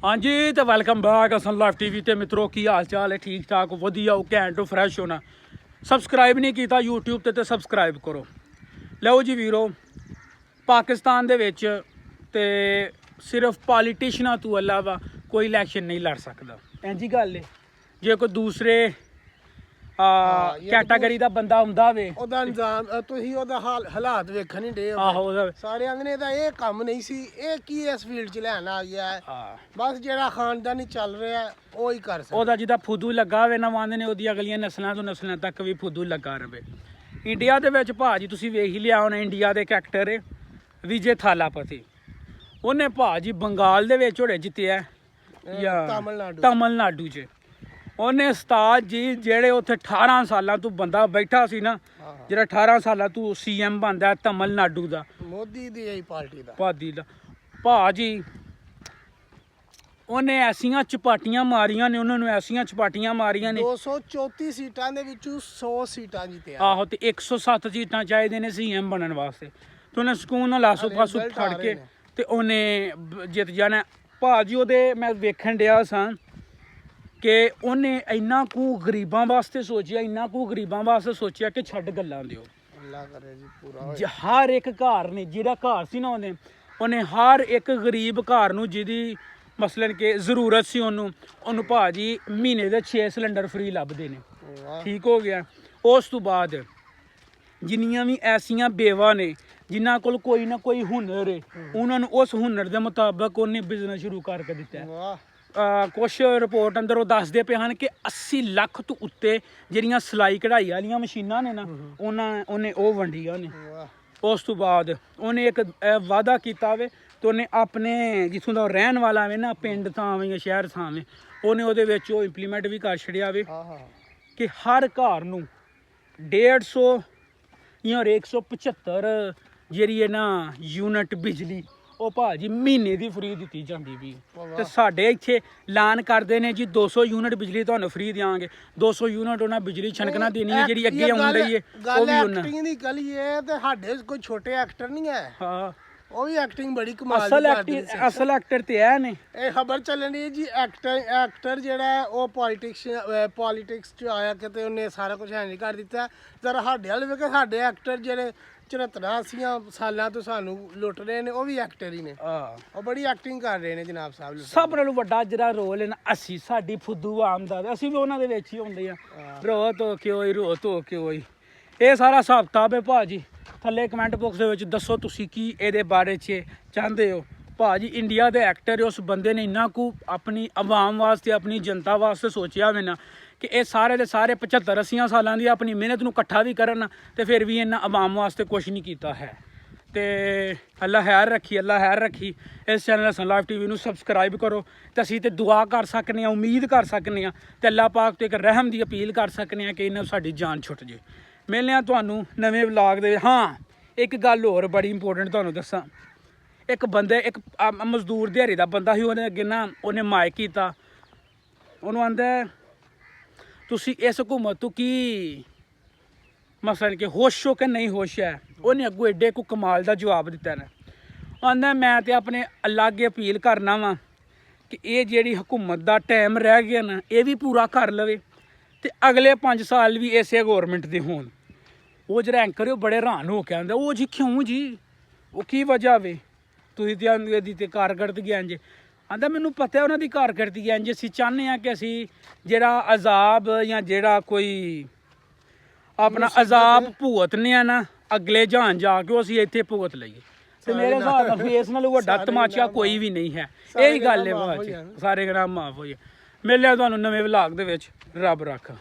हाँ जी तो welcome back असन लाइव टीवी ते मित्रों की हाल चाल है ठीक ठाक वधिया घैंट फ्रैश होना सबसक्राइब नहीं किया यूट्यूब ते सबसक्राइब करो। लो जी वीरो पाकिस्तान दे विच ते सिर्फ पॉलीटिशियनां तो अलावा कोई इलैक्शन नहीं लड़ सकता। इंजी गल है जे कोई दूसरे कैटागरी का बंदा आंदा वे ਉਹਦਾ ਇੰਜ਼ਾਮ ਤੁਸੀਂ ਉਹਦਾ ਹਾਲਾਤ ਵੇਖਣ ਹੀ ਡੇ आहो ਸਾਰੇ ਆਂਦੇ ਨੇ ਇਹਦਾ ਇਹ ਕੰਮ ਨਹੀਂ ਸੀ ਇਹ ਕੀ ਇਸ ਫੀਲਡ 'ਚ ਲੈਣ ਆ ਗਿਆ ਹੈ ਬਸ ਜਿਹੜਾ ਖਾਨਦਾਨੀ ਚੱਲ ਰਿਹਾ ਉਹ ਹੀ ਕਰ ਸਕਦਾ ਉਹਦਾ ਜਿਹਦਾ ਫੁੱਦੂ ਲੱਗਾ ਹੋਵੇ ਨਾ ਆਂਦੇ ਨੇ ਉਹਦੀਆਂ ਅਗਲੀਆਂ ਨਸਲਾਂ ਤੋਂ ਨਸਲਾਂ ਤੱਕ ਵੀ ਫੁੱਦੂ ਲੱਗਾ ਰਵੇ। ਇੰਡੀਆ ਦੇ ਵਿੱਚ ਭਾਜੀ ਤੁਸੀਂ ਵੇਖ ਹੀ ਲਿਆ ਹੋਣਾ ਇੰਡੀਆ ਦੇ ਇੱਕ ਐਕਟਰ ਹੈ ਵਿਜੇ ਥਾਲਾਪਤੀ ਉਹਨੇ ਭਾਜੀ ਬੰਗਾਲ ਦੇ ਵਿੱਚ ਹੋੜੇ ਜਿੱਤਿਆ ਜਾਂ ਤਮਿਲਨਾਡੂ 'ਚ ਉਹਨੇ ਉਸਤਾਦ ਜੀ ਜਿਹੜੇ ਉੱਥੇ 18 ਸਾਲਾਂ ਤੋਂ ਬੰਦਾ ਬੈਠਾ ਸੀ ਨਾ ਜਿਹੜਾ 18 ਸਾਲਾਂ ਤੋਂ CM ਬਣਦਾ ਤਮਿਲਨਾਡੂ ਦਾ ਮੋਦੀ ਦੀ ਇਹ ਪਾਰਟੀ ਦਾ ਭਾਜੀ ਉਹਨੇ ਐਸੀਆਂ ਚਪਾਟੀਆਂ ਮਾਰੀਆਂ ਨੇ ਉਹਨਾਂ ਨੂੰ ਐਸੀਆਂ ਚਪਾਟੀਆਂ ਮਾਰੀਆਂ ਨੇ 234 ਸੀਟਾਂ ਦੇ ਵਿੱਚੋਂ 100 ਸੀਟਾਂ ਜਿੱਤਿਆ ਆਹੋ ਤੇ 107 ਸੀਟਾਂ ਚਾਹੀਦੇ ਨੇ CM ਬਣਨ ਵਾਸਤੇ ਤੇ ਉਹਨੇ ਸਕੂਨ ਨਾਲ ਆਸੂ ਪਾਸੂ ਫੜ ਕੇ ਤੇ ਉਹਨੇ ਜਿੱਤ ਜਾਣਾ। ਭਾਜੀ ਉਹਦੇ ਮੈਂ ਵੇਖਣ ਡਿਆ ਸਾਂ ਕਿ ਉਹਨੇ ਇੰਨਾ ਕੁ ਗਰੀਬਾਂ ਵਾਸਤੇ ਸੋਚਿਆ ਕਿ ਛੱਡ ਗੱਲਾਂ ਦਿਓ ਅੱਲਾ ਕਰੇ ਜੀ ਪੂਰਾ ਹਰ ਇੱਕ ਘਰ ਨੇ ਜਿਹੜਾ ਘਰ ਸੀ ਨਾ ਉਹਨੇ ਹਰ ਇੱਕ ਗਰੀਬ ਘਰ ਨੂੰ ਜਿਹਦੀ ਮਸਲਨ ਕਿ ਜ਼ਰੂਰਤ ਸੀ ਉਹਨੂੰ ਭਾਜੀ ਮਹੀਨੇ ਦੇ 6 ਸਿਲੰਡਰ ਫ੍ਰੀ ਲੱਭਦੇ ਨੇ। ਠੀਕ ਹੋ ਗਿਆ। ਉਸ ਤੋਂ ਬਾਅਦ ਜਿੰਨੀਆਂ ਵੀ ਐਸੀਆਂ ਬੇਵਾ ਨੇ ਜਿਨ੍ਹਾਂ ਕੋਲ ਕੋਈ ਨਾ ਕੋਈ ਹੁਨਰ ਹੈ ਉਹਨਾਂ ਨੂੰ ਉਸ ਹੁਨਰ ਦੇ ਮੁਤਾਬਕ ਉਹਨੇ ਬਿਜ਼ਨਸ ਸ਼ੁਰੂ ਕਰਕੇ ਦਿੱਤਾ ਹੈ। ਕੁਛ ਰਿਪੋਰਟ ਅੰਦਰ ਉਹ ਦੱਸਦੇ ਪਏ ਹਨ ਕਿ 80 ਲੱਖ ਤੋਂ ਉੱਤੇ ਜਿਹੜੀਆਂ ਸਿਲਾਈ ਕਢਾਈ ਵਾਲੀਆਂ ਮਸ਼ੀਨਾਂ ਨੇ ਨਾ ਉਹਨੇ ਉਹ ਵੰਡੀਆਂ ਨੇ। ਉਸ ਤੋਂ ਬਾਅਦ ਉਹਨੇ ਇੱਕ ਵਾਅਦਾ ਕੀਤਾ ਵੇ ਤੇ ਉਹਨੇ ਆਪਣੇ ਜਿੱਥੋਂ ਦਾ ਰਹਿਣ ਵਾਲਾ ਵੇ ਨਾ ਪਿੰਡ ਥਾਂ ਜਾਂ ਸ਼ਹਿਰ ਥਾਂ ਵੇ ਉਹਨੇ ਉਹਦੇ ਵਿੱਚ ਉਹ ਇੰਪਲੀਮੈਂਟ ਵੀ ਕਰ ਛੜਿਆ ਵੇ ਕਿ ਹਰ ਘਰ ਨੂੰ 150 ਜਾਂ 175 ਜਿਹੜੀ ਹੈ ਨਾ ਯੂਨਿਟ ਬਿਜਲੀ ਉਹ ਭਾਜੀ ਮਹੀਨੇ ਦੀ ਫ੍ਰੀ ਦਿੱਤੀ ਜਾਂਦੀ ਵੀ ਤੇ ਸਾਡੇ ਇੱਥੇ ਐਲਾਨ ਕਰਦੇ ਨੇ ਜੀ 200 ਯੂਨਿਟ ਬਿਜਲੀ ਤੁਹਾਨੂੰ ਫ੍ਰੀ ਦਿਆਂਗੇ। 200 ਯੂਨਿਟ ਉਹਨਾਂ ਬਿਜਲੀ ਛਣਕਣਾ ਦੇਣੀ ਹੈ ਜਿਹੜੀ ਅੱਗੇ ਆਉਣ ਰਹੀ ਹੈ ਉਹ ਵੀ ਉਹਨਾਂ ਐਕਟਿੰਗ ਦੀ ਗੱਲ ਹੀ ਹੈ ਤੇ ਸਾਡੇ ਕੋਈ ਛੋਟੇ ਐਕਟਰ ਨਹੀਂ ਹੈ। ਹਾਂ ਉਹ ਵੀ ਐਕਟਿੰਗ ਬੜੀ ਕਮਾਲ ਦੀ ਕਰਦੇ ਨੇ। ਅਸਲ ਐਕਟਰ ਤੇ ਹੈ ਨੇ। ਇਹ ਖਬਰ ਚੱਲਣੀ ਹੈ ਜੀ ਐਕਟਰ ਜਿਹੜਾ ਉਹ ਪੋਲਿਟਿਕਸ 'ਚ ਆਇਆ ਕਿਤੇ ਉਹਨੇ ਸਾਰਾ ਕੁਝ ਹੈਂਡਲ ਕਰ ਦਿੱਤਾ। ਜਰਾ ਸਾਡੇ ਵਾਲੇ ਵੇਖੇ ਸਾਡੇ ਐਕਟਰ ਜਿਹੜੇ 74 ਸਾਲਾਂ ਤੋਂ ਸਾਨੂੰ ਲੁੱਟ ਰਹੇ ਨੇ ਉਹ ਵੀ ਐਕਟਰ ਹੀ ਨੇ। ਉਹ ਬੜੀ ਐਕਟਿੰਗ ਕਰ ਰਹੇ ਨੇ ਜਨਾਬ ਸਾਹਿਬ। ਸਭ ਨਾਲੋਂ ਵੱਡਾ ਜਿਹੜਾ ਰੋਲ ਹੈ ਨਾ ਅਸੀਂ ਸਾਡੀ ਫੁੱਦੂ ਆਮਦਨ ਅਸੀਂ ਵੀ ਉਹਨਾਂ ਦੇ ਵਿੱਚ ਹੀ ਹੁੰਦੇ ਆ। ਰੋ ਧੋ ਕੇ ਹੋਈ ਇਹ ਸਾਰਾ ਹਿਸਾਬ ਕਿਤਾਬ ਹੈ ਭਾਜੀ। ਥੱਲੇ ਕਮੈਂਟ ਬਾਕਸ ਦੇ ਵਿੱਚ ਦੱਸੋ ਤੁਸੀਂ ਕੀ ਇਹਦੇ ਬਾਰੇ 'ਚ ਚਾਹੁੰਦੇ ਹੋ। ਭਾਜੀ ਇੰਡੀਆ ਦੇ ਐਕਟਰ ਉਸ ਬੰਦੇ ਨੇ ਇੰਨਾ ਕੁ ਆਪਣੀ ਆਵਾਮ ਵਾਸਤੇ ਆਪਣੀ ਜਨਤਾ ਵਾਸਤੇ ਸੋਚਿਆ ਹੋਵੇ ਨਾ ਕਿ ਇਹ ਸਾਰੇ ਦੇ ਸਾਰੇ 75-80 ਸਾਲਾਂ ਦੀ ਆਪਣੀ ਮਿਹਨਤ ਨੂੰ ਇਕੱਠਾ ਵੀ ਕਰਨ ਤੇ ਫਿਰ ਵੀ ਇਹਨਾਂ ਆਵਾਮ ਵਾਸਤੇ ਕੁਛ ਨਹੀਂ ਕੀਤਾ ਹੈ। ਤੇ ਅੱਲਾ ਖੈਰ ਰੱਖੀ ਇਸ ਚੈਨਲ ਅਸਨ ਲਾਈਵ ਟੀਵੀ ਨੂੰ ਸਬਸਕ੍ਰਾਈਬ ਕਰੋ ਤੇ ਅਸੀਂ ਤੇ ਦੁਆ ਕਰ ਸਕਨੇ ਆ ਉਮੀਦ ਕਰ ਸਕਨੇ ਆ ਤੇ ਅੱਲਾ ਪਾਕ ਤੋਂ ਇੱਕ ਰਹਿਮ ਦੀ ਅਪੀਲ ਕਰ ਸਕਨੇ ਆ ਕਿ ਇਹਨਾਂ ਸਾਡੀ ਜਾਨ ਛੁੱਟ ਜੇ। ਮਿਲਨੇ ਆ ਤੁਹਾਨੂੰ ਨਵੇਂ ਵਲੌਗ ਦੇ। ਹਾਂ ਇੱਕ ਗੱਲ ਹੋਰ ਬੜੀ ਇੰਪੋਰਟੈਂਟ ਤੁਹਾਨੂੰ ਦੱਸਾਂ। ਇੱਕ ਮਜ਼ਦੂਰ ਦਿਹਾੜੀ ਦਾ ਬੰਦਾ ਸੀ ਉਹਨੇ ਅੱਗੇ ਨਾ ਉਹਨੇ ਮਾਇਕ ਕੀਤਾ ਉਹਨੂੰ ਆਂਦਾ ਤੁਸੀਂ ਇਸ ਹਕੂਮਤ ਤੋਂ ਕੀ ਮਸਲਨ ਕਿ ਹੋਸ਼ ਹੋ ਕਿ ਨਹੀਂ ਹੋਸ਼ ਹੈ। ਉਹਨੇ ਅੱਗੋਂ ਐਡੇ ਕੋ ਕਮਾਲ ਦਾ ਜਵਾਬ ਦਿੱਤਾ ਨਾ ਆਂਦਾ ਮੈਂ ਤੇ ਆਪਣੇ ਅੱਲਾ ਅੱਗੇ ਅਪੀਲ ਕਰਨਾ ਵਾ ਕਿ ਇਹ ਜਿਹੜੀ ਹਕੂਮਤ ਦਾ ਟਾਈਮ ਰਹਿ ਗਿਆ ਨਾ ਇਹ ਵੀ ਪੂਰਾ ਕਰ ਲਵੇ ਤੇ ਅਗਲੇ 5 ਸਾਲ ਵੀ ਇਸੇ ਗੌਰਮੈਂਟ ਦੇ ਹੋਣ। ਉਹ ਜਿਹੜਾ ਐਂਕਰ ਉਹ ਬੜੇ ਹੈਰਾਨ ਹੋ ਕੇ ਆਂਦਾ ਉਹ ਜੀ ਕਿਉਂ ਜੀ ਉਹ ਕੀ ਵਜ੍ਹਾ ਵੇ ਤੁਸੀਂ ਤੇ ਇਹਦੀ ਤੇ ਕਾਰਗਰਦਗੀ ਇੰਝ ਆਂਦਾ ਮੈਨੂੰ ਪਤਾ ਉਹਨਾਂ ਦੀ ਕਾਰਗਰਦਗੀ ਇੰਝ ਅਸੀਂ ਚਾਹੁੰਦੇ ਹਾਂ ਕਿ ਅਸੀਂ ਜਿਹੜਾ ਅਜ਼ਾਬ ਜਾਂ ਜਿਹੜਾ ਕੋਈ ਆਪਣਾ ਅਜ਼ਾਬ ਭੁਗਤਨੇ ਆ ਨਾ ਅਗਲੇ ਜਹਾਨ ਜਾ ਕੇ ਉਹ ਅਸੀਂ ਇੱਥੇ ਭੁਗਤ ਲਈਏ। ਤੇ ਮੇਰੇ ਹਿਸਾਬ ਨਾਲ ਫੇਸ ਨਾਲੋਂ ਵੱਡਾ ਤਮਾਸ਼ਾ ਕੋਈ ਵੀ ਨਹੀਂ ਹੈ। ਇਹੀ ਗੱਲ ਹੈ ਬਾਅਦ 'ਚ ਸਾਰੇ ਗ੍ਰਾਮ ਮਾਫ ਹੋਈਏ। ਮਿਲਿਆ ਤੁਹਾਨੂੰ ਨਵੇਂ ਵਲੌਗ ਦੇ ਵਿੱਚ। ਰੱਬ ਰੱਖਾ।